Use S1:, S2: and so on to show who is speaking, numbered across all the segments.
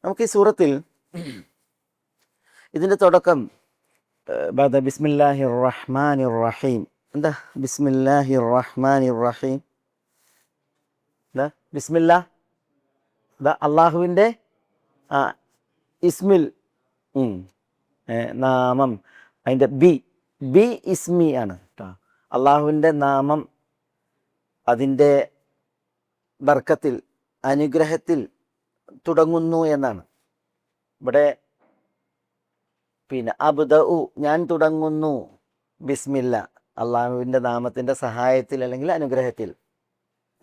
S1: നമുക്ക് ഈ സൂറത്തിൽ ഇതിൻ്റെ തുടക്കം ബിസ്മില്ലാഹിർ റഹ്മാനിർ റഹീം. എന്താ ബിസ്മില്ലാഹിർ റഹ്മാനിർ റഹീം? ബിസ്മില്ല അള്ളാഹുവിൻ്റെ ഇസ്മിൽ നാമം, അതിൻ്റെ ബി ഇസ്മി ആണ് കേട്ടോ. അള്ളാഹുവിൻ്റെ നാമം അതിൻ്റെ ബർക്കത്തിൽ, അനുഗ്രഹത്തിൽ തുടങ്ങുന്നു എന്നാണ്. ഇവിടെ പിന്നെ അബ്ദഉ ഞാൻ തുടങ്ങുന്നു, ബിസ്മില്ല അള്ളാഹുവിൻ്റെ നാമത്തിൻ്റെ സഹായത്തിൽ അല്ലെങ്കിൽ അനുഗ്രഹത്തിൽ,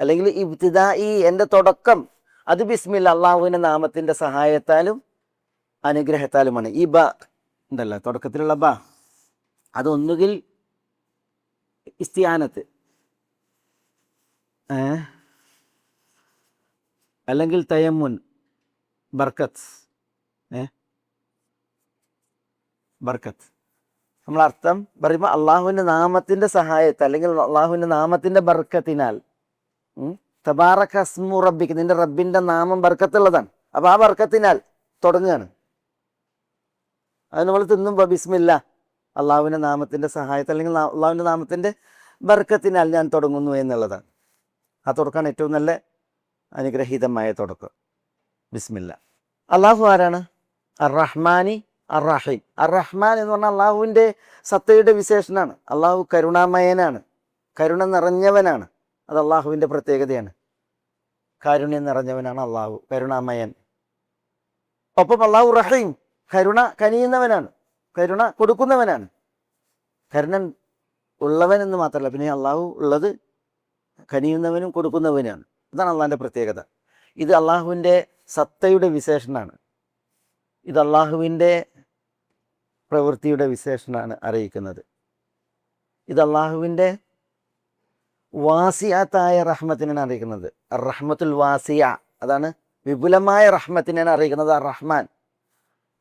S1: അല്ലെങ്കിൽ ഇബ്തിദാഇ എൻ്റെ തുടക്കം അത് ബിസ്മില്ല അള്ളാഹുവിൻ്റെ നാമത്തിൻ്റെ സഹായത്താലും അനുഗ്രഹത്താലുമാണ്. ഈ ബ ഉണ്ടല്ലോ തുടക്കത്തിലുള്ള ബ, അതൊന്നുകിൽ ഇസ്തിയാനത്ത് അല്ലെങ്കിൽ തയമ്മുൻ, ബർക്കത്ത്. ബർക്കത്ത് നമ്മളർത്ഥം പറയുമ്പോൾ അള്ളാഹുവിൻ്റെ നാമത്തിൻ്റെ സഹായത്താൽ അല്ലെങ്കിൽ അള്ളാഹുവിൻ്റെ നാമത്തിൻ്റെ ബർക്കത്തിനാൽ, തബാറക അസ്മു റബ്ബിക്ക്, നിന്റെ റബ്ബിൻ്റെ നാമം ബർക്കത്തുള്ളതാണ്. അപ്പോൾ ആ ബർക്കത്തിനാൽ തുടങ്ങുകയാണ്. അത് നമ്മൾ തിന്നുമ്പോൾ ബിസ്മില്ല അള്ളാഹുവിൻ്റെ നാമത്തിൻ്റെ സഹായത്താൽ അല്ലെങ്കിൽ അള്ളാഹുവിൻ്റെ നാമത്തിൻ്റെ ബർക്കത്തിനാൽ ഞാൻ തുടങ്ങുന്നു എന്നുള്ളതാണ്. ആ തുടക്കമാണ് ഏറ്റവും നല്ല അനുഗ്രഹീതമായ തുടക്കം, ബിസ്മില്ല. അള്ളാഹു ആരാണ്? അർ റഹ്മാനി അർ റഹീം. അർ റഹ്മാൻ എന്ന് പറഞ്ഞാൽ അള്ളാഹുവിൻ്റെ സത്തയുടെ വിശേഷണമാണ്. അള്ളാഹു കരുണാമയനാണ്, കരുണ നിറഞ്ഞവനാണ്. അത് അള്ളാഹുവിൻ്റെ പ്രത്യേകതയാണ്. കാരുണ്യം നിറഞ്ഞവനാണ് അള്ളാഹു, കരുണാമയൻ. ഒപ്പം അള്ളാഹു റഹീം, കരുണ കനിയുന്നവനാണ്, കരുണ കൊടുക്കുന്നവനാണ്. കരുണൻ ഉള്ളവൻ എന്ന് മാത്രമല്ല, പിന്നെ അള്ളാഹു ഉള്ളത് കനിയുന്നവനും കൊടുക്കുന്നവനാണ്. ഇതാണ് അള്ളാഹിൻ്റെ പ്രത്യേകത. ഇത് അള്ളാഹുവിൻ്റെ സത്തയുടെ വിശേഷണമാണ്. ഇത് അള്ളാഹുവിൻ്റെ പ്രവൃത്തിയുടെ വിശേഷണമാണ് അറിയിക്കുന്നത്. ഇത് അള്ളാഹുവിൻ്റെ വാസിയാത്തായ റഹ്മത്തിനാണ് അറിയിക്കുന്നത്. റഹ്മത്തുൽ വാസിയ, അതാണ് വിപുലമായ റഹ്മത്തിനാണ് അറിയിക്കുന്നത് അർ റഹ്മാൻ.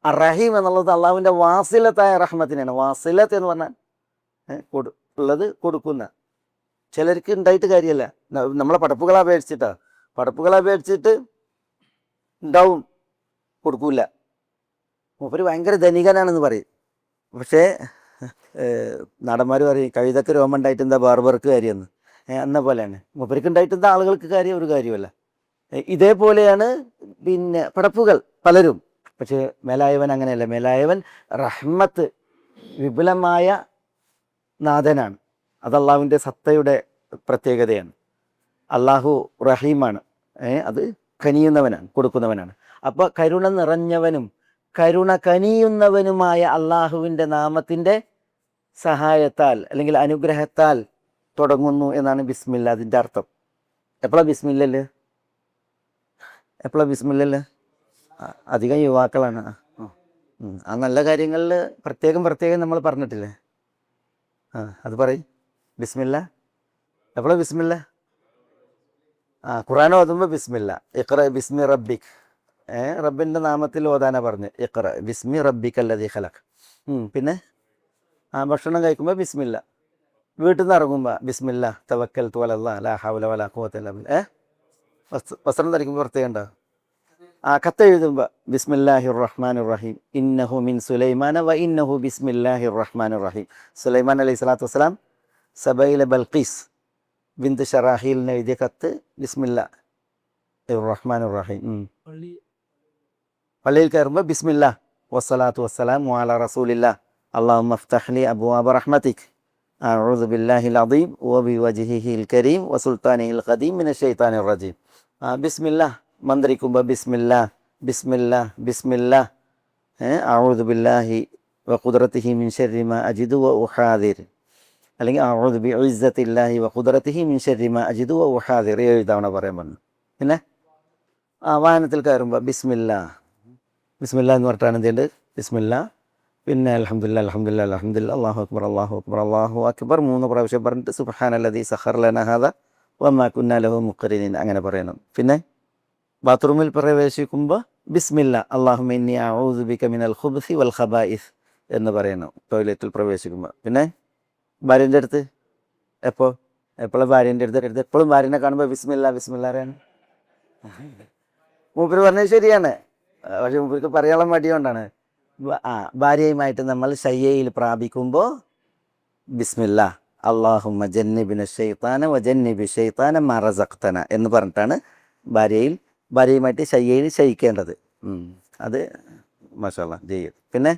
S1: അർ റഹീം എന്നുള്ളത് അള്ളാഹുവിൻ്റെ വാസിലത്തായ റഹ്മത്തിനാണ്. വാസിലത്ത് എന്ന് പറഞ്ഞാൽ ഉള്ളത് കൊടുക്കുന്ന. ചിലർക്ക് ഉണ്ടായിട്ട് കാര്യമല്ല, നമ്മളെ പടപ്പുകളെ അപേക്ഷിച്ചിട്ട് ഉണ്ടാവും, കൊടുക്കൂല. മൂപ്പര് ഭയങ്കര ധനികനാണെന്ന് പറയും. പക്ഷേ നടന്മാർ പറയും കഴുതക്ക് രോമം ഉണ്ടായിട്ട് എന്താ ബാർബർക്ക് കാര്യമെന്ന്. എന്ന പോലെയാണ് മൂപ്പർക്ക് ഉണ്ടായിട്ട് എന്താ ആളുകൾക്ക് കാര്യം, ഒരു കാര്യമല്ല. ഇതേപോലെയാണ് പിന്നെ പടപ്പുകൾ പലരും. പക്ഷേ മേലായവൻ അങ്ങനെയല്ല. മേലായവൻ റഹ്മത്ത്, വിപുലമായ നാഥനാണ്. അത് അള്ളാഹുവിൻ്റെ സത്തയുടെ പ്രത്യേകതയാണ്. അള്ളാഹു റഹീമാണ്, അത് കനിയുന്നവനാണ്, കൊടുക്കുന്നവനാണ്. അപ്പോൾ കരുണ നിറഞ്ഞവനും കരുണ കനിയുന്നവനുമായ അള്ളാഹുവിൻ്റെ നാമത്തിൻ്റെ സഹായത്താൽ അല്ലെങ്കിൽ അനുഗ്രഹത്താൽ തുടങ്ങുന്നു എന്നാണ് ബിസ്മില്ല അതിൻ്റെ അർത്ഥം. എപ്പോഴാണ് ബിസ്മില്ലല്ലേ? അധികം യുവാക്കളാണ്. ആ നല്ല കാര്യങ്ങളിൽ പ്രത്യേകം നമ്മൾ പറഞ്ഞിട്ടില്ലേ? അത് പറയും. ബിസ്മില്ല എപ്പോഴാണ് ബിസ്മില്ല? ഖുർആൻ ഓതുമ്പോൾ ബിസ്മില്ല. ഇഖ്റ ബിസ്മി റബ്ബിക്, റബ്ബിൻ്റെ നാമത്തിൽ ഓതാനാ പറഞ്ഞ്. ഇഖ്റ ബിസ്മി റബ്ബിക അല്ലദീ ഖലഖ്. പിന്നെ ഭക്ഷണം കഴിക്കുമ്പോൾ ബിസ്മില്ല. വീട്ടിൽ നിന്ന് ഇറങ്ങുമ്പോൾ ബിസ്മില്ല തവക്കൽതു അലല്ലാഹ് ലാ ഹൗല വലാ ഖുവത ഇല്ലാ ബില്ലാഹ്. വസ്ത്രം ധരിക്കുമ്പോൾ പ്രത്യേകം ഉണ്ടോ? കത്തെഴുതുമ്പോൾ ബിസ്മില്ലാഹിർ റഹ്മാനിർ റഹീം ഇന്നഹു മിൻ സുലൈമാന വ ഇന്നഹു ബിസ്മില്ലാഹിർ റഹ്മാനിർ റഹീം. സുലൈമാൻ അലൈഹി സ്വലാത്തു വസ്സലാം സബയിലെ ബൽഖീസ് ബിന്ത് ഷറാഹീലിന് എഴുതിയ കത്ത് ബിസ്മില്ലാഹിർ റഹ്മാനിർ റഹീം. പള്ളിയിൽ കയറുമ്പോൾ ബിസ്മില്ലാ വസ്സലാത്തു വസ്സലാമു അലാ റസൂലില്ലാ അല്ലാഹുമ്മ ഇഫ്തഹ് ലി അബ്വാബ റഹ്മതിക് അഊദു ബില്ലാഹിൽ അദീം വബിവജ്ഹിഹിൽ കരീം വസുൽത്താനിഹിൽ ഖദീം മിനശ് ശൈത്താനിർ റജീം. ബിസ്മില്ലാ മന്ത്രിക്കുമ്പോൾ ബിസ്മില്ലാ അഊദു ബില്ലാഹി വഖുദ്റതിഹി മിൻ ശർരി മാ അജിദു വ ഉഹാദിർ, അല്ലെങ്കിൽ അഊദു ബിഇസ്സത്തില്ലാഹി വഖുദ്റതിഹി മിൻ ശർരി മാ അജിദു വ ഉഹാദിർ 7 തവണ പറയാൻ പറഞ്ഞു. പിന്നെ വാഹനത്തിൽ കയറുമ്പോൾ ബിസ്മില്ലാ എന്ന് പറഞ്ഞിട്ടാണ് എന്തുണ്ട്? ബിസ്മില്ലാ. പിന്നെ അൽഹംദുലില്ലാ അല്ലാഹു അക്ബർ 3 പ്രാവശ്യം പറഞ്ഞിട്ട് സുബ്ഹാനല്ലദീ സഖറ ലനാ ഹാദാ വമാ കുന്നാ ലഹു മുഖ്രിനീൻ അങ്ങനെ പറയണം. പിന്നെ ബാത്റൂമിൽ പ്രവേശിക്കുമ്പോൾ ബിസ്മില്ലാ അല്ലാഹുമ്മ ഇന്നി അഊദു ബിക മിനൽ ഖുബ്സി വൽ ഖബായിസ് എന്ന് പറയണം ടോയ്ലറ്റിൽ പ്രവേശിക്കുമ്പോൾ. പിന്നെ ഭാര്യൻ്റെ അടുത്ത് എപ്പോഴും ഭാര്യൻ്റെ അടുത്ത് എപ്പോഴും ഭാര്യനെ കാണുമ്പോൾ ബിസ്മില്ലാ അറിയണം. മൂപ്പര് പറഞ്ഞത് ശരിയാണ്. പക്ഷെ ഇവർക്ക് പറയാനുള്ള മടിയോണ്ടാണ്. ഭാര്യയുമായിട്ട് നമ്മൾ ശയ്യയിൽ പ്രാപിക്കുമ്പോൾ ബിസ്മില്ല അള്ളാഹുമ്മ ജന്നിബിന ഷെയ്ത്താന വജന്നിബി ഷെയ്ത്താന മറസഖ്തന എന്ന് പറഞ്ഞിട്ടാണ് ഭാര്യയുമായിട്ട് ശയ്യയിൽ ശയിക്കേണ്ടത്. അത് മാഷാഅല്ലാ ചെയ്യും. പിന്നെ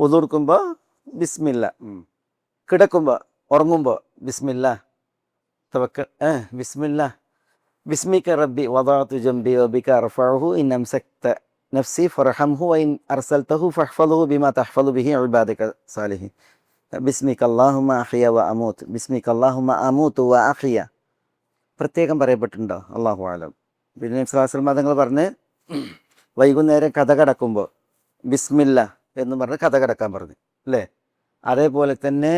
S1: ഉദുർക്കുമ്പോൾ ബിസ്മില്ല, കിടക്കുമ്പോൾ ഉറങ്ങുമ്പോൾ ബിസ്മില്ല ബിസ്മില്ല ബിസ്മിക റബ്ബി വദഅതു ജംബി വബിക അർഫഉഹു ഇൻ അംസക്ത നഫ്സി ഫർഹംഹു വഇൻ അർസൽതഹു ഫഹ്ഫളുഹു ബിമാ തഹ്ഫളു ബിഹി ഇബാദക സാലിഹീൻ. ബിസ്മിക അല്ലാഹുമ്മ അഹ്യ വ അമൂത്ത്, ബിസ്മിക അല്ലാഹുമ്മ അമൂത്തു വ അഹ്യ പ്രത്യേകം പറയപ്പെട്ടിട്ടുണ്ടോ? അല്ലാഹു അലം. പിന്നെ നബി സ്വല്ലല്ലാഹു അലൈഹി വസല്ലം തങ്ങൾ പറഞ്ഞ് വൈകുന്നേരം കഥ കടക്കുമ്പോൾ ബിസ്മില്ല എന്ന് പറഞ്ഞ് കഥ കടക്കാൻ പറഞ്ഞു അല്ലേ? അതേപോലെ തന്നെ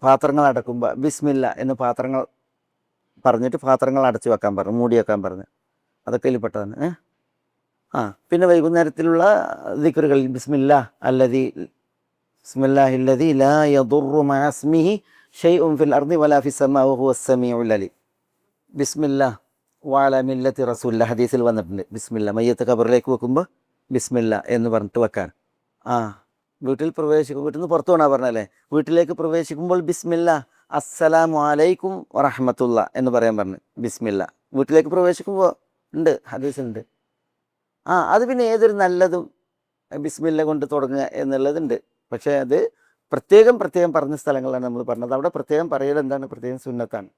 S1: പാത്രങ്ങൾ അടക്കുമ്പോൾ ബിസ്മില്ല എന്ന് പാത്രങ്ങൾ പറഞ്ഞിട്ട് പാത്രങ്ങൾ അടച്ചു വെക്കാൻ പറഞ്ഞു, മൂടി വെക്കാൻ പറഞ്ഞു. അതൊക്കെ ഇതിൽപ്പെട്ടതാണ്. പിന്നെ വൈകുന്നേരത്തിലുള്ള ദിക്റുകൾ ബിസ്മില്ലാഹില്ലദി ലാ യദുറു മഅ ഇസ്മിഹി ഷൈഉൻ ഫിൽ അർദി വലാ ഫിസ് സമാ വഹുവസ് സമീഉൽ അലീം. ബിസ്മില്ലാ വഅലാ മില്ലത്തി റസൂലില്ലാ ഹദീസിൽ വന്നിട്ടുണ്ട്. ബിസ്മില്ല മയ്യത്ത് ഖബറിലേക്ക് വെക്കുമ്പോൾ ബിസ്മില്ല എന്ന് പറഞ്ഞിട്ട് വെക്കാൻ. വീട്ടിൽ നിന്ന് പുറത്തു പോകണ പറഞ്ഞല്ലേ, വീട്ടിലേക്ക് പ്രവേശിക്കുമ്പോൾ ബിസ്മില്ല അസ്സലാമു അലൈക്കും വറഹ്മത്തുള്ള എന്ന് പറയാൻ പറഞ്ഞു. ബിസ്മില്ല വീട്ടിലേക്ക് പ്രവേശിക്കുമ്പോൾ ഉണ്ട്, ഹദീസുണ്ട്. അത് പിന്നെ ഏതൊരു നല്ലതും ബിസ്മില്ല കൊണ്ട് തുടങ്ങുക എന്നുള്ളതുണ്ട്. പക്ഷേ അത് പ്രത്യേകം പറഞ്ഞ സ്ഥലങ്ങളാണ് നമ്മൾ പറഞ്ഞത്. അവിടെ പ്രത്യേകം പറയൽ എന്താണ്? പ്രത്യേകം സുന്നത്താണ്.